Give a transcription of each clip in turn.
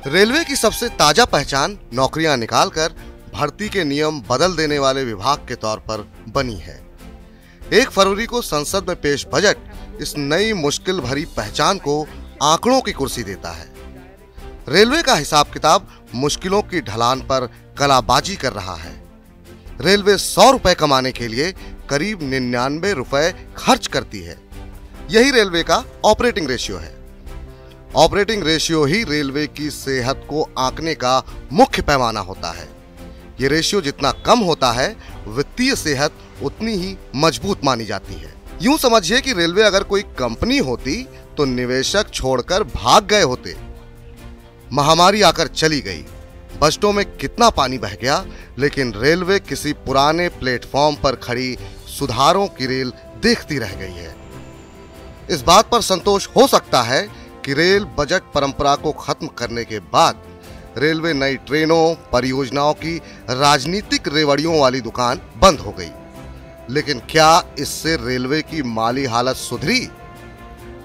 Railway की सबसे ताजा पहचान नौकरियां निकालकर भर्ती के नियम बदल देने वाले विभाग के तौर पर बनी है। 1 फरवरी को संसद में पेश बजट इस नई मुश्किल भरी पहचान को आंकड़ों की कुर्सी देता है। रेलवे का हिसाब किताब मुश्किलों की ढलान पर कलाबाजी कर रहा है। रेलवे 100 रुपए कमाने के लिए करीब 99 रुपए खर्च करती है। यही रेलवे का ऑपरेटिंग रेशियो है। ऑपरेटिंग रेशियो ही रेलवे की सेहत को आंकने का मुख्य पैमाना होता है। ये रेशियो जितना कम होता है, वित्तीय सेहत उतनी ही मजबूत मानी जाती है। यूं समझिए कि रेलवे अगर कोई कंपनी होती तो निवेशक छोड़कर भाग गए होते। महामारी आकर चली गई, बजटों में कितना पानी बह गया, लेकिन रेलवे किसी पुराने प्लेटफॉर्म पर खड़ी सुधारों की रेल देखती रह गई है। इस बात पर संतोष हो सकता है कि रेल बजट परंपरा को खत्म करने के बाद रेलवे नई ट्रेनों, परियोजनाओं की राजनीतिक रेवड़ियों वाली दुकान बंद हो गई। लेकिन क्या इससे रेलवे की माली हालत सुधरी?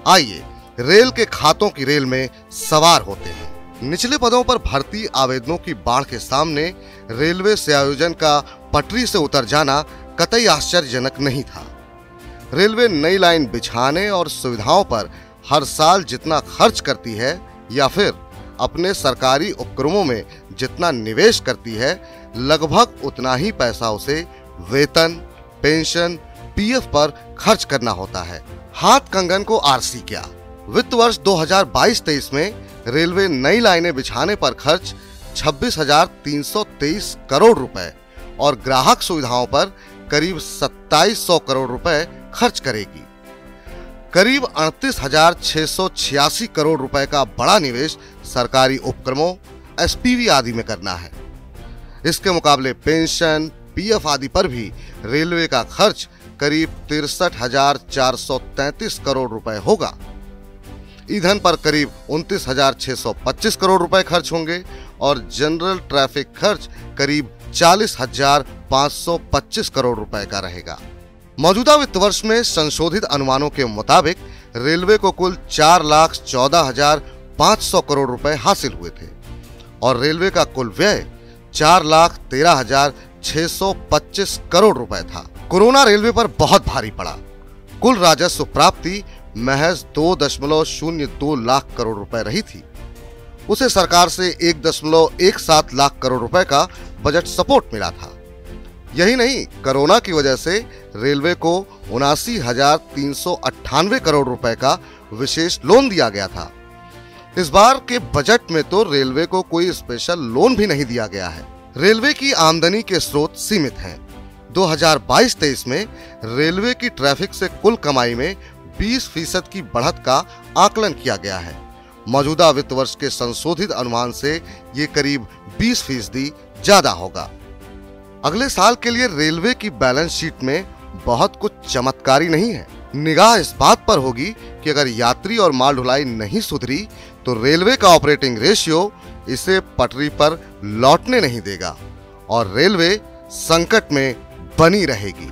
आइए रेल के खातों की रेल में सवार होते हैं। निचले पदों पर भर्ती आवेदनों की बाढ़ के सामने रेलवे से आयोजन का पटरी से उतर जाना कतई आश्चर्यजनक नहीं था। रेलवे नई लाइन बिछाने और सुविधाओं पर हर साल जितना खर्च करती है या फिर अपने सरकारी उपक्रमों में जितना निवेश करती है, लगभग उतना ही पैसा उसे वेतन, पेंशन, पीएफ पर खर्च करना होता है। हाथ कंगन को आरसी क्या। वित्त वर्ष 2022-23 में रेलवे नई लाइनें बिछाने पर खर्च 26,323 करोड़ रुपए और ग्राहक सुविधाओं पर करीब 2700 करोड़ रुपए खर्च करेगी। करीब 38,686 करोड़ रुपए का बड़ा निवेश सरकारी उपक्रमों, एसपीवी आदि में करना है। इसके मुकाबले पेंशन, पीएफ आदि पर भी रेलवे का खर्च करीब 63,433 करोड़ रुपए होगा। ईंधन पर करीब 29,625 करोड़ रुपए खर्च होंगे और जनरल ट्रैफिक खर्च करीब 40,525 करोड़ रुपए का रहेगा। मौजूदा वित्त वर्ष में संशोधित अनुमानों के मुताबिक रेलवे को कुल 4,14,500 करोड़ रुपए हासिल हुए थे और रेलवे का कुल व्यय 4,13,625 करोड़ रुपए था। कोरोना रेलवे पर बहुत भारी पड़ा। कुल राजस्व प्राप्ति महज 2.02 लाख करोड़ रुपए रही थी। उसे सरकार से 1.17 लाख करोड़ रुपए का बजट सपोर्ट मिला था। यही नहीं, कोरोना की वजह से रेलवे को 79,398 करोड़ रुपए का विशेष लोन दिया गया था। इस बार के बजट में तो रेलवे को कोई स्पेशल लोन भी नहीं दिया गया है। रेलवे की आमदनी के स्रोत सीमित हैं। 2022-23 में रेलवे की ट्रैफिक से कुल कमाई में 20% की बढ़त का आकलन किया गया है। मौजूदा वित्त वर्ष के संशोधित अनुमान से ये करीब 20% ज्यादा होगा। अगले साल के लिए रेलवे की बैलेंस शीट में बहुत कुछ चमत्कारी नहीं है। निगाह इस बात पर होगी कि अगर यात्री और माल ढुलाई नहीं सुधरी तो रेलवे का ऑपरेटिंग रेशियो इसे पटरी पर लौटने नहीं देगा और रेलवे संकट में बनी रहेगी।